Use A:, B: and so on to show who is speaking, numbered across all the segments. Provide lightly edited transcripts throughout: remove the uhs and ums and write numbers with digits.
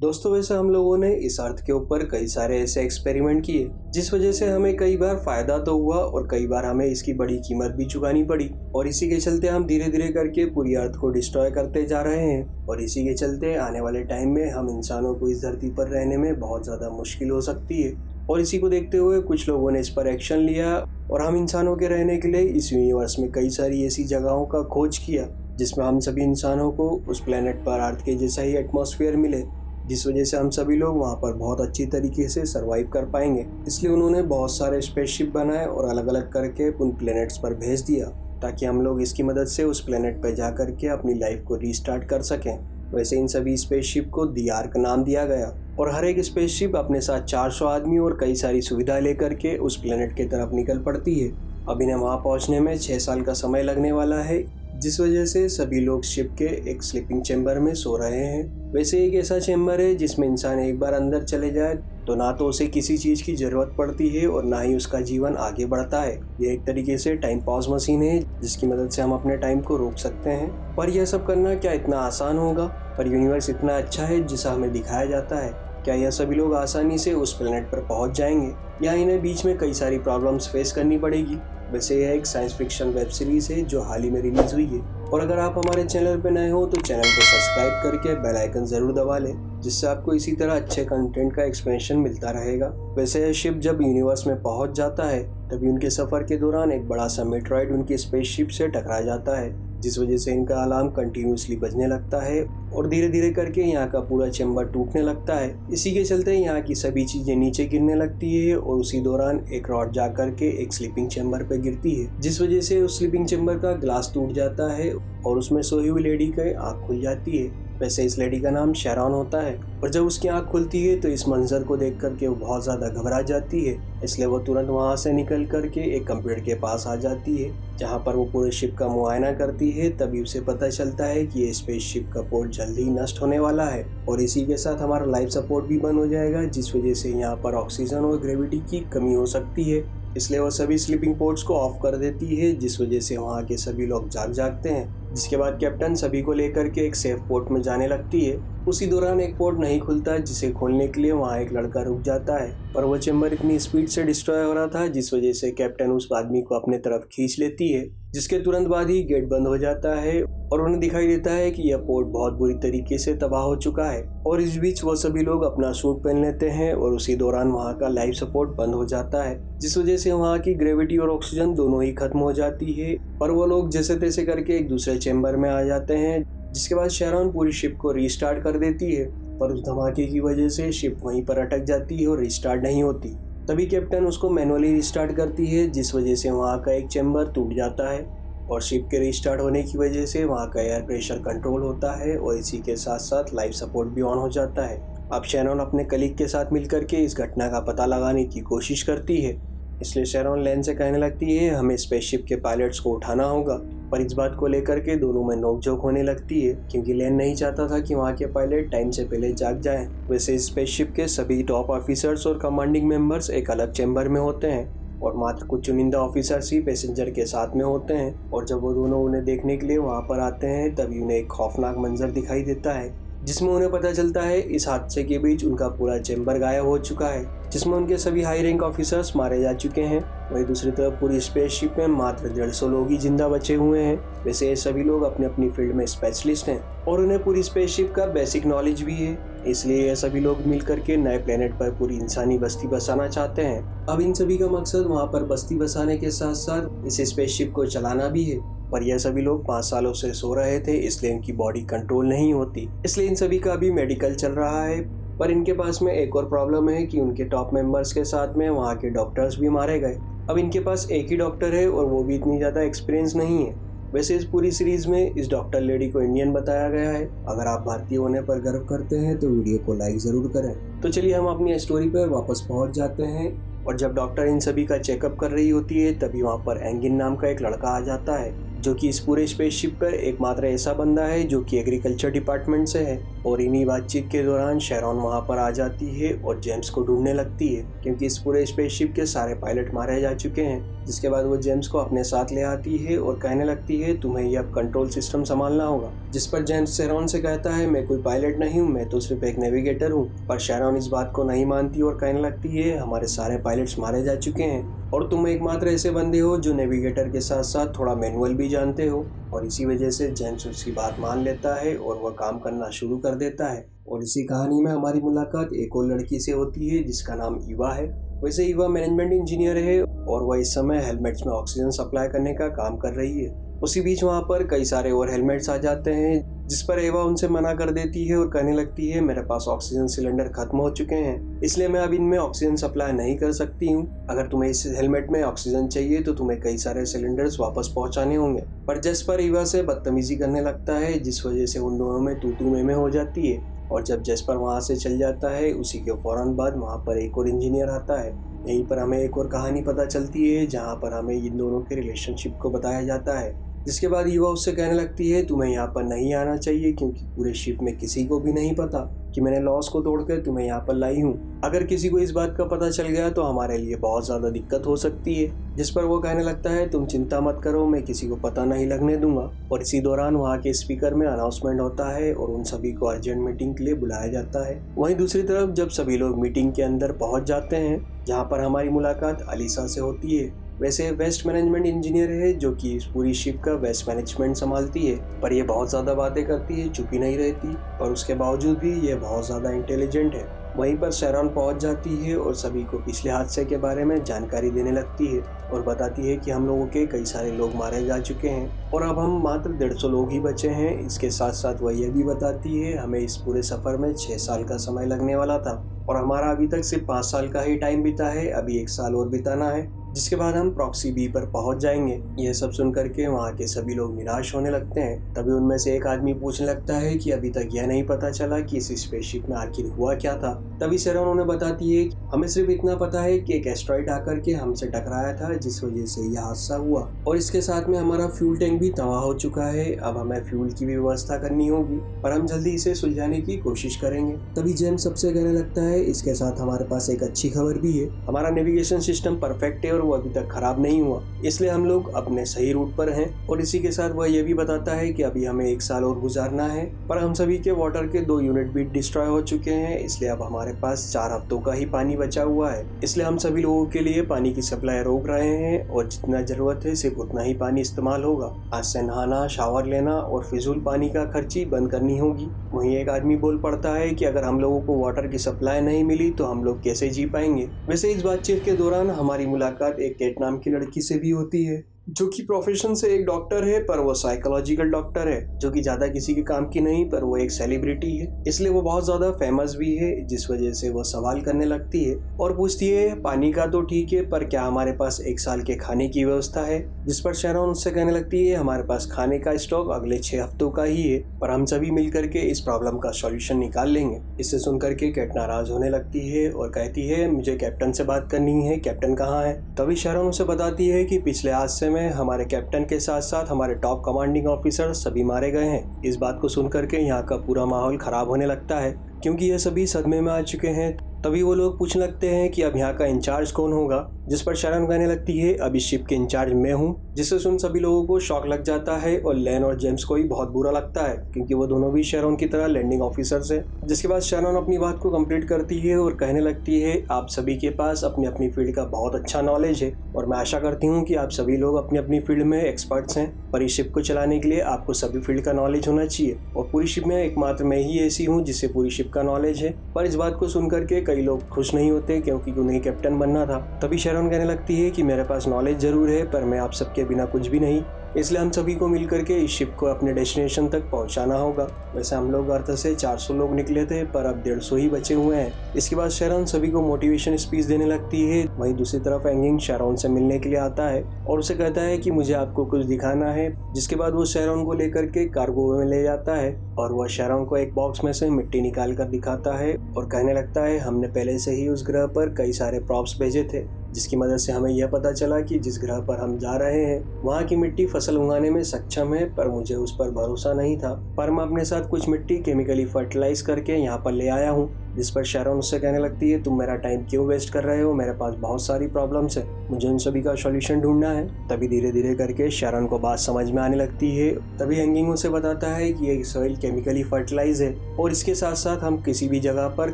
A: दोस्तों, वैसे हम लोगों ने इस अर्थ के ऊपर कई सारे ऐसे एक्सपेरिमेंट किए जिस वजह से हमें कई बार फायदा तो हुआ और कई बार हमें इसकी बड़ी कीमत भी चुकानी पड़ी। और इसी के चलते हम धीरे धीरे करके पूरी अर्थ को डिस्ट्रॉय करते जा रहे हैं। और इसी के चलते आने वाले टाइम में हम इंसानों को इस धरती पर रहने में बहुत ज़्यादा मुश्किल हो सकती है। और इसी को देखते हुए कुछ लोगों ने इस पर एक्शन लिया और हम इंसानों के रहने के लिए इस यूनिवर्स में कई सारी ऐसी जगहों का खोज किया जिसमें हम सभी इंसानों को उस प्लेनेट पर अर्थ के जैसा ही एटमॉस्फेयर मिले, जिस वजह से हम सभी लोग वहाँ पर बहुत अच्छी तरीके से सरवाइव कर पाएंगे। इसलिए उन्होंने बहुत सारे स्पेसशिप बनाए और अलग अलग करके उन प्लैनेट्स पर भेज दिया ताकि हम लोग इसकी मदद से उस प्लैनेट पर जा करके अपनी लाइफ को रीस्टार्ट कर सकें। वैसे इन सभी स्पेसशिप को दी आर्क नाम दिया गया और हर एक स्पेसशिप अपने साथ 400 आदमी और कई सारी सुविधा लेकर के उस प्लैनेट की तरफ निकल पड़ती है। अब इन्हें वहाँ पहुँचने में 6 साल का समय लगने वाला है, जिस वजह से सभी लोग शिप के एक स्लीपिंग चैम्बर में सो रहे हैं। वैसे एक ऐसा चैम्बर है जिसमें इंसान एक बार अंदर चले जाए तो ना तो उसे किसी चीज़ की ज़रूरत पड़ती है और ना ही उसका जीवन आगे बढ़ता है। ये एक तरीके से टाइम पॉज मशीन है जिसकी मदद से हम अपने टाइम को रोक सकते हैं। पर यह सब करना क्या इतना आसान होगा? पर यूनिवर्स इतना अच्छा है जिसा हमें दिखाया जाता है। क्या यह सभी लोग आसानी से उस प्लेनेट पर पहुंच जाएंगे या इन्हें बीच में कई सारी प्रॉब्लम्स फेस करनी पड़ेगी? वैसे यह एक साइंस फिक्शन वेब सीरीज़ है जो हाल ही में रिलीज हुई है। और अगर आप हमारे चैनल पर नए हो तो चैनल को सब्सक्राइब करके बेल आइकन ज़रूर दबा लें, जिससे आपको इसी तरह अच्छे कंटेंट का एक्सपेंशन मिलता रहेगा। वैसे यह शिप जब यूनिवर्स में पहुंच जाता है तभी उनके सफ़र के दौरान एक बड़ा सा मेट्रॉइड उनकी स्पेसशिप से टकरा जाता है, जिस वजह से इनका अलार्म कंटिन्यूसली बजने लगता है और धीरे धीरे करके यहाँ का पूरा चैम्बर टूटने लगता है। इसी के चलते यहाँ की सभी चीज़ें नीचे गिरने लगती है और उसी दौरान एक रॉड जा करके एक स्लीपिंग चैम्बर पर गिरती है, जिस वजह से उस स्लीपिंग चैम्बर का ग्लास टूट जाता है और उसमें सोई हुई लेडी की आँख खुल जाती है। वैसे इस लेडी का नाम शेरॉन होता है और जब उसकी आँख खुलती है तो इस मंजर को देख करके वो बहुत ज़्यादा घबरा जाती है। इसलिए वो तुरंत वहाँ से निकल करके एक कंप्यूटर के पास आ जाती है जहाँ पर वो पूरे शिप का मुआयना करती है। तभी उसे पता चलता है कि ये स्पेसशिप का पोर्ट जल्दी ही नष्ट होने वाला है और इसी के साथ हमारा लाइफ सपोर्ट भी बंद हो जाएगा, जिस वजह से यहाँ पर ऑक्सीजन और ग्रेविटी की कमी हो सकती है। इसलिए वो सभी स्लीपिंग पोर्ट्स को ऑफ कर देती है, जिस वजह से वहाँ के सभी लोग जागते हैं। जिसके बाद कैप्टन सभी को लेकर के एक सेफ पोर्ट में जाने लगती है। उसी दौरान एक पोर्ट नहीं खुलता, जिसे खोलने के लिए वहाँ एक लड़का रुक जाता है, पर वो चैम्बर इतनी स्पीड से डिस्ट्रॉय हो रहा था जिस वजह से कैप्टन उस आदमी को अपने तरफ खींच लेती है, जिसके तुरंत बाद ही गेट बंद हो जाता है और उन्हें दिखाई देता है कि यह पोर्ट बहुत बुरी तरीके से तबाह हो चुका है। और इस बीच वो सभी लोग अपना सूट पहन लेते हैं और उसी दौरान वहाँ का लाइफ सपोर्ट बंद हो जाता है, जिस वजह से वहाँ की ग्रेविटी और ऑक्सीजन दोनों ही खत्म हो जाती है। पर वो लोग जैसे तैसे करके एक दूसरे चैम्बर में आ जाते हैं, जिसके बाद शेरॉन पूरी शिप को रीस्टार्ट कर देती है। पर उस धमाके की वजह से शिप वहीं पर अटक जाती है और रीस्टार्ट नहीं होती। तभी कैप्टन उसको मैनुअली रीस्टार्ट करती है, जिस वजह से वहाँ का एक चैम्बर टूट जाता है और शिप के रीस्टार्ट होने की वजह से वहाँ का एयर प्रेशर कंट्रोल होता है और इसी के साथ साथ लाइफ सपोर्ट भी ऑन हो जाता है। अब शेरॉन अपने कलीग के साथ मिलकर के इस घटना का पता लगाने की कोशिश करती है। इसलिए शेरॉन लेन से कहने लगती है हमें स्पेसशिप के पायलट्स को उठाना होगा। पर इस बात को लेकर के दोनों में नोकझोंक होने लगती है, क्योंकि लेन नहीं चाहता था कि वहाँ के पायलट टाइम से पहले जाग जाएं। वैसे स्पेसशिप के सभी टॉप ऑफिसर्स और कमांडिंग मेंबर्स एक अलग चैम्बर में होते हैं और मात्र कुछ चुनिंदा ऑफिसर्स ही पैसेंजर के साथ में होते हैं। और जब वो दोनों उन्हें देखने के लिए वहाँ पर आते हैं तभी उन्हें एक खौफनाक मंजर दिखाई देता है, जिसमें उन्हें पता चलता है इस हादसे के बीच उनका पूरा चैम्बर गायब हो चुका है, जिसमें उनके सभी हाई रैंक ऑफिसर्स मारे जा चुके हैं। वहीं दूसरी तरफ पूरी स्पेसशिप में मात्र 150 लोग ही जिंदा बचे हुए हैं। वैसे ये सभी लोग अपनी अपनी फील्ड में स्पेशलिस्ट हैं और उन्हें पूरी स्पेसशिप का बेसिक नॉलेज भी है। इसलिए ये सभी लोग मिलकर के नए प्लेनेट पर पूरी इंसानी बस्ती बसाना चाहते हैं। अब इन सभी का मकसद वहाँ पर बस्ती बसाने के साथ साथ इस स्पेसशिप को चलाना भी है। पर यह सभी लोग 5 सालों से सो रहे थे, इसलिए इनकी बॉडी कंट्रोल नहीं होती। इसलिए इन सभी का भी मेडिकल चल रहा है। पर इनके पास में एक और प्रॉब्लम है कि उनके टॉप मेंबर्स के साथ में वहाँ के डॉक्टर्स भी मारे गए। अब इनके पास एक ही डॉक्टर है और वो भी इतनी ज़्यादा एक्सपीरियंस नहीं है। वैसे इस पूरी सीरीज में इस डॉक्टर लेडी को इंडियन बताया गया है। अगर आप भारतीय होने पर गर्व करते हैं तो वीडियो को लाइक ज़रूर करें। तो चलिए हम अपनी स्टोरी पर वापस पहुँच जाते हैं। और जब डॉक्टर इन सभी का चेकअप कर रही होती है तभी वहाँ पर एंगिन नाम का एक लड़का आ जाता है, जो कि इस पूरे स्पेसशिप पर एकमात्र ऐसा बंदा है जो कि एग्रीकल्चर डिपार्टमेंट से है। और इन्हीं बातचीत के दौरान शेरॉन वहाँ पर आ जाती है और जेम्स को ढूंढने लगती है, क्योंकि इस पूरे स्पेसशिप के सारे पायलट मारे जा चुके हैं। जिसके बाद वो जेम्स को अपने साथ ले आती है और कहने लगती है तुम्हें ये अब कंट्रोल सिस्टम संभालना होगा। जिस पर जेम्स शेरॉन से कहता है मैं कोई पायलट नहीं हूँ, मैं तो सिर्फ एक नेविगेटर हूँ। पर शेरॉन इस बात को नहीं मानती और कहने लगती है हमारे सारे पायलट्स मारे जा चुके हैं और तुम एकमात्र ऐसे बंदे हो जो नेविगेटर के साथ साथ थोड़ा मैनुअल भी जानते हो। और इसी वजह से जेम्स उसकी बात मान लेता है और वह काम करना शुरू कर देता है। और इसी कहानी में हमारी मुलाकात एक और लड़की से होती है जिसका नाम ईवा है। वैसे ईवा मैनेजमेंट इंजीनियर है और वह इस समय हेलमेट्स में ऑक्सीजन सप्लाई करने का काम कर रही है। उसी बीच वहाँ पर कई सारे और हेलमेट्स आ जाते हैं जिस पर एवा उनसे मना कर देती है और कहने लगती है मेरे पास ऑक्सीजन सिलेंडर खत्म हो चुके हैं, इसलिए मैं अब इनमें ऑक्सीजन सप्लाई नहीं कर सकती हूँ। अगर तुम्हें इस हेलमेट में ऑक्सीजन चाहिए तो तुम्हें कई सारे सिलेंडर्स वापस पहुँचाने होंगे। पर जेस्पर ईवा से बदतमीजी करने लगता है जिस वजह से उन दोनों में तू में हो जाती है। और जब जेस्पर वहाँ से चल जाता है उसी के फौरन बाद वहाँ पर एक और इंजीनियर आता है। यहीं पर हमें एक और कहानी पता चलती है जहाँ पर हमें इन दोनों के रिलेशनशिप को बताया जाता है। जिसके बाद ईवा उससे कहने लगती है तुम्हें यहाँ पर नहीं आना चाहिए क्योंकि पूरे शिप में किसी को भी नहीं पता कि मैंने लॉस को तोड़कर तुम्हें यहाँ पर लाई हूँ। अगर किसी को इस बात का पता चल गया तो हमारे लिए बहुत ज़्यादा दिक्कत हो सकती है। जिस पर वो कहने लगता है तुम चिंता मत करो, मैं किसी को पता नहीं लगने दूंगा। और इसी दौरान वहाँ के स्पीकर में अनाउंसमेंट होता है और उन सभी को अर्जेंट मीटिंग के लिए बुलाया जाता है। वहीं दूसरी तरफ जब सभी लोग मीटिंग के अंदर पहुँच जाते हैं जहाँ पर हमारी मुलाकात अलीसा से होती है। वैसे वेस्ट मैनेजमेंट इंजीनियर है जो कि इस पूरी शिप का वेस्ट मैनेजमेंट संभालती है, पर ये बहुत ज़्यादा बातें करती है, चुप ही नहीं रहती और उसके बावजूद भी ये बहुत ज़्यादा इंटेलिजेंट है। वहीं पर शेरॉन पहुंच जाती है और सभी को पिछले हादसे के बारे में जानकारी देने लगती है और बताती है कि हम लोगों के कई सारे लोग मारे जा चुके हैं और अब हम मात्र 150 लोग ही बचे हैं। इसके साथ साथ वह यह भी बताती है हमें इस पूरे सफ़र में 6 साल का समय लगने वाला था और हमारा अभी तक सिर्फ 5 साल का ही टाइम बीता है, अभी 1 साल और बिताना है, जिसके बाद हम प्रॉक्सी बी पर पहुंच जाएंगे। यह सब सुन करके वहाँ के सभी लोग निराश होने लगते हैं। तभी उनमें से एक आदमी पूछने लगता है कि अभी तक यह नहीं पता चला कि इस स्पेसशिप में आखिर हुआ क्या था। तभी शेरॉन उन्हें बताती है हमें सिर्फ इतना पता है कि एक एस्ट्रॉइड आकर के हमसे टकराया था जिस वजह से यह हादसा हुआ और इसके साथ में हमारा फ्यूल टैंक भी तबाह हो चुका है। अब हमें फ्यूल की भी व्यवस्था करनी होगी पर हम जल्दी इसे सुलझाने की कोशिश करेंगे। तभी जेम्स सबसे कहने लगता है इसके साथ हमारे पास एक अच्छी खबर भी है, हमारा नेविगेशन सिस्टम परफेक्ट है और वो अभी तक खराब नहीं हुआ, इसलिए हम लोग अपने सही रूट पर हैं। और इसी के साथ वह यह भी बताता है कि अभी हमें 1 साल और गुजारना है पर हम सभी के वाटर के 2 यूनिट भी डिस्ट्रॉय हो चुके हैं, इसलिए अब हमारे पास 4 हफ्तों का ही पानी बचा हुआ है। इसलिए हम सभी लोगों के लिए पानी की सप्लाई रोक रहे हैं और जितना जरूरत है सिर्फ उतना ही पानी इस्तेमाल होगा। आज से नहाना, शावर लेना और फिजूल पानी का खर्ची बंद करनी होगी। वहीं एक आदमी बोल पड़ता है कि अगर हम लोगों को वाटर की सप्लाई नहीं मिली तो हम लोग कैसे जी पाएंगे। वैसे इस बातचीत के दौरान हमारी मुलाकात एक केट नाम की लड़की से भी होती है जो कि प्रोफेशन से एक डॉक्टर है पर वो साइकोलॉजिकल डॉक्टर है, जो कि ज्यादा किसी के काम की नहीं पर वो एक सेलिब्रिटी है, इसलिए वो बहुत ज्यादा फेमस भी है, जिस वजह से वो सवाल करने लगती है और पूछती है पानी का तो ठीक है पर क्या हमारे पास 1 साल के खाने की व्यवस्था है। जिस पर शेरॉन उससे कहने लगती है हमारे पास खाने का स्टॉक अगले 6 हफ्तों का ही है पर हम सभी मिल करके इस प्रॉब्लम का सॉल्यूशन निकाल लेंगे। इससे सुन करके कैट नाराज होने लगती है और कहती है मुझे कैप्टन से बात करनी है, कैप्टन कहाँ है। तभी शेरॉन उसे बताती है कि पिछले हादसे में हमारे कैप्टन के साथ साथ हमारे टॉप कमांडिंग ऑफिसर सभी मारे गए हैं। इस बात को सुन करके यहाँ का पूरा माहौल खराब होने लगता है क्योंकि ये सभी सदमे में आ चुके हैं। तभी वो लोग पूछने लगते हैं कि अब यहाँ का इंचार्ज कौन होगा, जिस पर शेरॉन कहने लगती है अब इस शिप के इंचार्ज मैं हूँ। जिससे सुन सभी लोगों को शॉक लग जाता है और लैन और जेम्स को भी बहुत बुरा लगता है क्योंकि वो दोनों भी शेरॉन की तरह लैंडिंग ऑफिसर्स है। जिसके बाद शेरॉन अपनी बात को कंप्लीट करती है और कहने लगती है आप सभी के पास अपनी अपनी फील्ड का बहुत अच्छा नॉलेज है और मैं आशा करती हूँ कि आप सभी लोग अपनी अपनी फील्ड में एक्सपर्ट्स हैं, पर इस शिप को चलाने के लिए आपको सभी फील्ड का नॉलेज होना चाहिए और पूरी शिप में एकमात्र मैं ही ऐसी हूँ जिससे पूरी शिप का नॉलेज है। पर इस बात को सुन करके कई लोग खुश नहीं होते क्योंकि उन्हें कैप्टन बनना था। तभी शेरॉन कहने लगती है कि मेरे पास नॉलेज जरूर है पर मैं आप सबके बिना कुछ भी नहीं, इसलिए हम सभी को मिलकर के इस शिप को अपने डेस्टिनेशन तक पहुंचाना होगा। वैसे हम लोग अर्थ से 400 लोग निकले थे पर अब 150 ही बचे हुए हैं। इसके बाद शेरॉन सभी को मोटिवेशन स्पीच देने लगती है। वहीं दूसरी तरफ एंगिंग शेरॉन से मिलने के लिए आता है और उसे कहता है कि मुझे आपको कुछ दिखाना है। जिसके बाद वो शेरॉन को लेकर के कार्गो में ले जाता है और वह शेरॉन को एक बॉक्स में से मिट्टी निकाल कर दिखाता है और कहने लगता है हमने पहले से ही उस ग्रह पर कई सारे प्रॉप्स भेजे थे जिसकी मदद से हमें यह पता चला कि जिस ग्रह पर हम जा रहे हैं वहाँ की मिट्टी फसल उगाने में सक्षम है, पर मुझे उस पर भरोसा नहीं था। पर मैं अपने साथ कुछ मिट्टी केमिकली फर्टिलाइज करके यहाँ पर ले आया हूँ जिस पर शैरॉन उससे कहने लगती है, तुम मेरा टाइम क्यों वेस्ट कर रहे हो, मेरे पास बहुत सारी प्रॉब्लम्स है, मुझे उन सभी का सॉल्यूशन ढूंढना है। तभी धीरे धीरे करके शैरॉन को बात समझ में आने लगती है। तभी एंगिंग उसे बताता है कि ये सॉइल केमिकली फर्टिलाइज है और इसके साथ साथ हम किसी भी जगह पर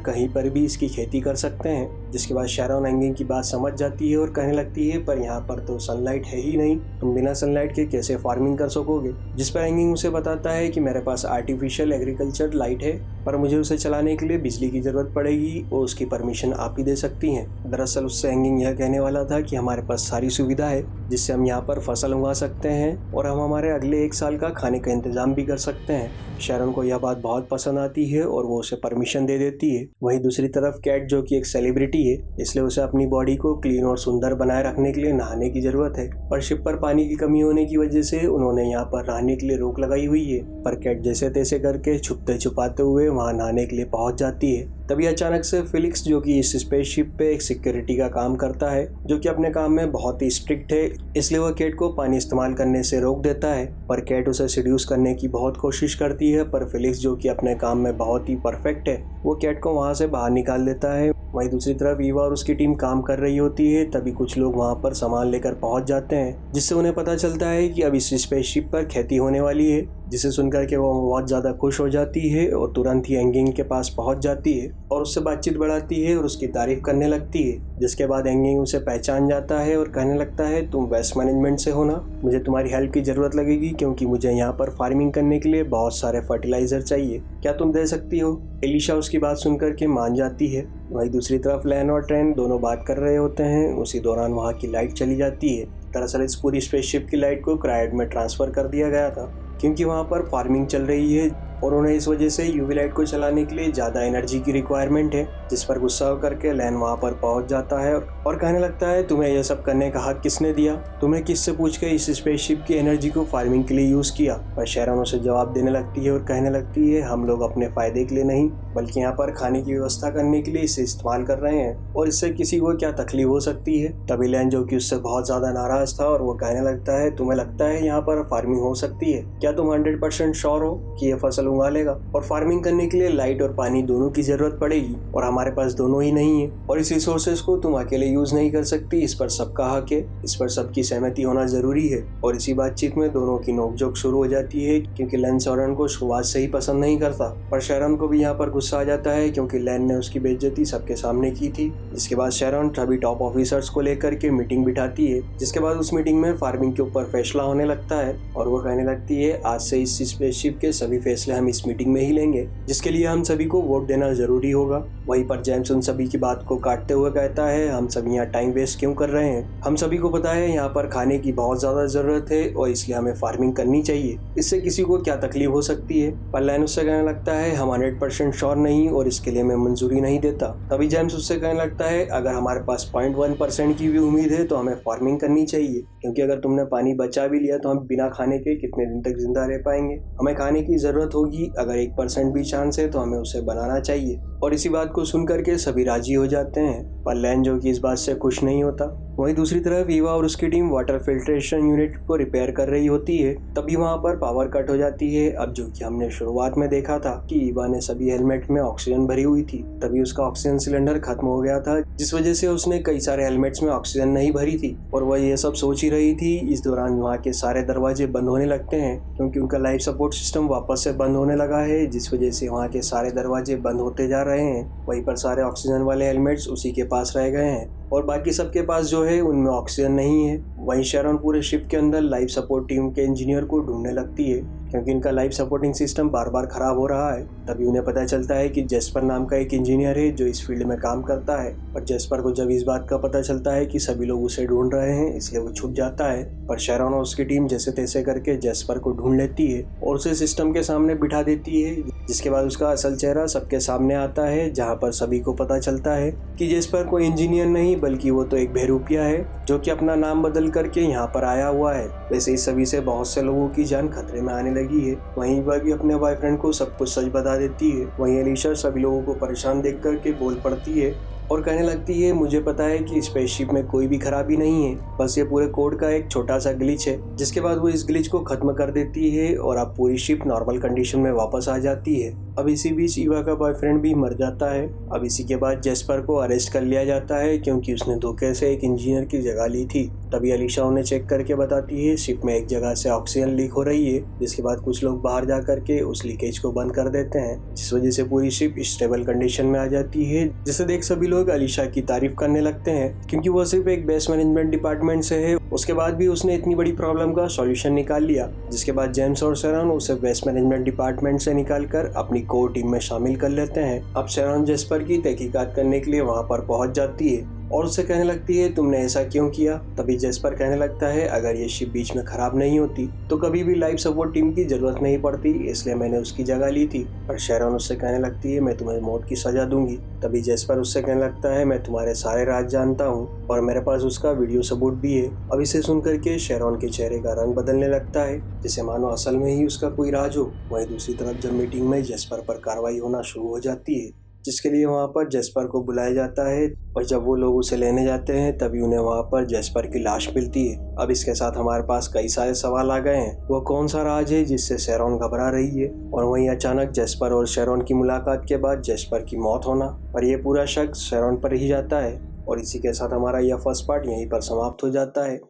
A: कहीं पर भी इसकी खेती कर सकते हैं। जिसके बाद शैरॉन एंगिंग की बात समझ जाती है और कहने लगती है, पर यहाँ पर तो सनलाइट है ही नहीं, तुम बिना सनलाइट के कैसे फार्मिंग कर सकोगे। जिस पर एंगिंग उसे बताता है कि मेरे पास आर्टिफिशियल एग्रीकल्चर लाइट है, पर मुझे उसे चलाने के लिए बिजली की जरूरत पड़ेगी और उसकी परमिशन आप ही दे सकती हैं। दरअसल उससे एंगिंग यह कहने वाला था कि हमारे पास सारी सुविधा है जिससे हम यहाँ पर फसल उगा सकते हैं और हम हमारे अगले 1 साल का खाने का इंतजाम भी कर सकते हैं। शैरॉन को यह बात बहुत पसंद आती है और वो उसे परमिशन दे देती है। वहीं दूसरी तरफ कैट, जो कि एक सेलिब्रिटी है, इसलिए उसे अपनी बॉडी को क्लीन और सुंदर बनाए रखने के लिए नहाने की जरूरत है, पर शिप पर पानी की कमी होने की वजह से उन्होंने यहाँ पर नहाने के लिए रोक लगाई हुई है। पर कैट जैसे तैसे करके छुपते छुपाते हुए वहाँ नहाने के लिए पहुंच जाती है। तभी अचानक से फिलिक्स, जो कि इस स्पेसशिप पे एक सिक्योरिटी का काम करता है, जो कि अपने काम में बहुत ही स्ट्रिक्ट है, इसलिए वह कैट को पानी इस्तेमाल करने से रोक देता है। पर कैट उसे सिड्यूस करने की बहुत कोशिश करती है, पर फिलिक्स, जो कि अपने काम में बहुत ही परफेक्ट है, वो कैट को वहाँ से बाहर निकाल देता है। वहीं दूसरी तरफ ईवा और उसकी टीम काम कर रही होती है। तभी कुछ लोग वहाँ पर सामान लेकर पहुँच जाते हैं, जिससे उन्हें पता चलता है कि अब इस स्पेसशिप पर खेती होने वाली है, जिसे सुनकर के वो बहुत ज़्यादा खुश हो जाती है और तुरंत ही एंगिंग के पास पहुंच जाती है और उससे बातचीत बढ़ाती है और उसकी तारीफ करने लगती है। जिसके बाद एंगिंग उसे पहचान जाता है और कहने लगता है, तुम वेस्ट मैनेजमेंट से हो ना, मुझे तुम्हारी हेल्प की ज़रूरत लगेगी क्योंकि मुझे यहाँ पर फार्मिंग करने के लिए बहुत सारे फर्टिलाइज़र चाहिए, क्या तुम दे सकती हो। एलिशा उसकी बात सुनकर के मान जाती है। वहीं दूसरी तरफ लैन और ट्रेन दोनों बात कर रहे होते हैं। उसी दौरान वहाँ की लाइट चली जाती है। दरअसल इस पूरी स्पेसशिप की लाइट को क्रायोड में ट्रांसफ़र कर दिया गया था क्योंकि वहाँ पर फार्मिंग चल रही है और उन्हें इस वजह से यूवी लाइट को चलाने के लिए ज़्यादा एनर्जी की रिक्वायरमेंट है। जिस पर गुस्सा होकर के लैन वहाँ पर पहुँच जाता है और कहने लगता है, तुम्हें यह सब करने का हक किसने दिया, तुम्हें किससे पूछ के इस स्पेसशिप की एनर्जी को फार्मिंग के लिए यूज़ किया। पर शैरॉन उसे जवाब देने लगती है और कहने लगती है, हम लोग अपने फ़ायदे के लिए नहीं बल्कि यहाँ पर खाने की व्यवस्था करने के लिए इसे इस्तेमाल कर रहे हैं और इससे किसी को क्या तकलीफ हो सकती है। तभी लैन, जो कि उससे बहुत ज़्यादा नाराज़ था, और वो कहने लगता है, तुम्हें लगता है यहाँ पर फार्मिंग हो सकती है, क्या तुम 100% श्योर हो कि यह फसल उगा लेगा। और फार्मिंग करने के लिए लाइट और पानी दोनों की जरूरत पड़ेगी और हमारे पास दोनों ही नहीं है और इस रिसोर्सेज को तुम अकेले यूज नहीं कर सकती, इस पर सबका हक है, इस पर सबकी सहमति होना जरूरी है। और इसी बातचीत में दोनों की नोकझोंक शुरू हो जाती है क्योंकि लैन शैरॉन को शुरुआत से ही पसंद नहीं करता। पर शैरॉन को भी यहाँ पर गुस्सा आ जाता है क्योंकि लैन ने उसकी बेइज्जती सबके सामने की थी। जिसके बाद शैरॉन सभी टॉप ऑफिसर्स को लेकर के मीटिंग बिठाती है, जिसके बाद उस मीटिंग में फार्मिंग के ऊपर फैसला होने लगता है और वो कहने लगती है, आज से इस स्पेसशिप के सभी फैसले हम इस मीटिंग में ही लेंगे, जिसके लिए हम सभी को वोट देना जरूरी होगा। वहीं पर जेम्स उन सभी की बात को काटते हुए कहता है, हम सभी यहाँ टाइम वेस्ट क्यों कर रहे हैं, हम सभी को पता है यहाँ पर खाने की बहुत ज्यादा जरूरत है और इसलिए हमें फार्मिंग करनी चाहिए, इससे किसी को क्या तकलीफ हो सकती है। पर लैन उससे कहने लगता है, हम 100% श्योर नहीं और इसके लिए मैं मंजूरी नहीं देता। तभी जेम्स उससे कहने लगता है, अगर हमारे पास 0.1% की भी उम्मीद है तो हमें फार्मिंग करनी चाहिए, क्योंकि अगर तुमने पानी बचा भी लिया तो हम बिना खाने के कितने दिन तक जिंदा रह पाएंगे, हमें खाने की जरूरत होगी, अगर 1% भी चांस है तो हमें उसे बनाना चाहिए। और इसी बात को सुन करके सभी राजी हो जाते हैं। पर लैन, जो कि इस बात से खुश नहीं होता। वहीं दूसरी तरफ ईवा और उसकी टीम वाटर फिल्ट्रेशन यूनिट को रिपेयर कर रही होती है। तभी वहां पर पावर कट हो जाती है। अब जो कि हमने शुरुआत में देखा था कि ईवा ने सभी हेलमेट में ऑक्सीजन भरी हुई थी, तभी उसका ऑक्सीजन सिलेंडर खत्म हो गया था, जिस वजह से उसने कई सारे हेलमेट्स में ऑक्सीजन नहीं भरी थी और वह ये सब सोच ही रही थी। इस दौरान वहाँ के सारे दरवाजे बंद होने लगते हैं क्योंकि उनका लाइफ सपोर्ट सिस्टम वापस से बंद होने लगा है, जिस वजह से वहाँ के सारे दरवाजे बंद होते जा रहे हैं। वहीं पर सारे ऑक्सीजन वाले हेलमेट्स उसी के पास रह गए हैं और बाकी सबके पास जो है उनमें ऑक्सीजन नहीं है। वहीं शैरॉन पूरे शिप के अंदर लाइफ सपोर्ट टीम के इंजीनियर को ढूंढने लगती है क्योंकि इनका लाइफ सपोर्टिंग सिस्टम बार बार खराब हो रहा है। तभी उन्हें पता चलता है कि जेस्पर नाम का एक इंजीनियर है जो इस फील्ड में काम करता है। और जेस्पर को जब इस बात का पता चलता है कि सभी लोग उसे ढूंढ रहे हैं, इसलिए वो छुप जाता है। पर शैरॉन और उसकी टीम जैसे तैसे करके जेस्पर को ढूंढ लेती है और उसे सिस्टम के सामने बिठा देती है, जिसके बाद उसका असल चेहरा सबके सामने आता है, जहाँ पर सभी को पता चलता है कि जेस्पर कोई इंजीनियर नहीं बल्कि वो तो एक बहरूपिया है जो कि अपना नाम बदल करके यहाँ पर आया हुआ है। वैसे इस सभी से बहुत से लोगों की जान खतरे में आने लगी है। वहीं वह भी अपने बॉयफ्रेंड को सब कुछ सच बता देती है। वहीं एलिशा सभी लोगों को परेशान देख करके बोल पड़ती है, और कहने लगती है मुझे पता है कि स्पेसशिप में कोई भी खराबी नहीं है, बस ये पूरे कोड का एक छोटा सा ग्लिच है। जिसके बाद वो इस ग्लिच को खत्म कर देती है और अब पूरी शिप नॉर्मल कंडीशन में वापस आ जाती है। अब इसी बीच ईवा का बॉयफ्रेंड भी मर जाता है। अब इसी के बाद जेस्पर को अरेस्ट कर लिया जाता है क्योंकि उसने धोखे से एक इंजीनियर की जगह ली थी। तभी अलीशा उन्हें चेक करके बताती है शिप में एक जगह से ऑक्सीजन लीक हो रही है, जिसके बाद कुछ लोग बाहर जा करके उस लीकेज को बंद कर देते हैं, जिस वजह से पूरी शिप स्टेबल कंडीशन में आ जाती है। जिसे देख सभी लोग अलीशा की तारीफ करने लगते हैं क्योंकि वो सिर्फ एक बेस मैनेजमेंट डिपार्टमेंट से है, उसके बाद भी उसने इतनी बड़ी प्रॉब्लम का सॉल्यूशन निकाल लिया। जिसके बाद जेम्स और शेरॉन उसे वेस्ट मैनेजमेंट डिपार्टमेंट से निकालकर अपनी कोर टीम में शामिल कर लेते हैं। अब शेरॉन जेस्पर की तहकीकात करने के लिए वहां पर पहुंच जाती है और उससे कहने लगती है तुमने ऐसा क्यों किया। तभी जेस्पर कहने लगता है अगर ये शिप बीच में खराब नहीं होती तो कभी भी लाइफ सपोर्ट टीम की जरूरत नहीं पड़ती, इसलिए मैंने उसकी जगह ली थी। पर शेरॉन उससे कहने लगती है मैं तुम्हें मौत की सजा दूंगी। तभी जेस्पर उससे कहने लगता है मैं तुम्हारे सारे राज जानता हूँ और मेरे पास उसका वीडियो सबूत भी है। अब इसे सुनकर के शेरॉन के चेहरे का रंग बदलने लगता है, जैसे मानो असल में ही उसका कोई राज हो। वहीं दूसरी तरफ जब मीटिंग में जेस्पर पर कार्रवाई होना शुरू हो जाती है, जिसके लिए वहां पर जेस्पर को बुलाया जाता है और जब वो लोग उसे लेने जाते हैं तभी उन्हें वहां पर जेस्पर की लाश मिलती है। अब इसके साथ हमारे पास कई सारे सवाल आ गए हैं, वो कौन सा राज है जिससे शेरॉन घबरा रही है। और वहीं अचानक जेस्पर और शेरॉन की मुलाकात के बाद जेस्पर की मौत होना, पर यह पूरा शक शेरॉन पर ही जाता है। और इसी के साथ हमारा यह फर्स्ट पार्ट यहीं पर समाप्त हो जाता है।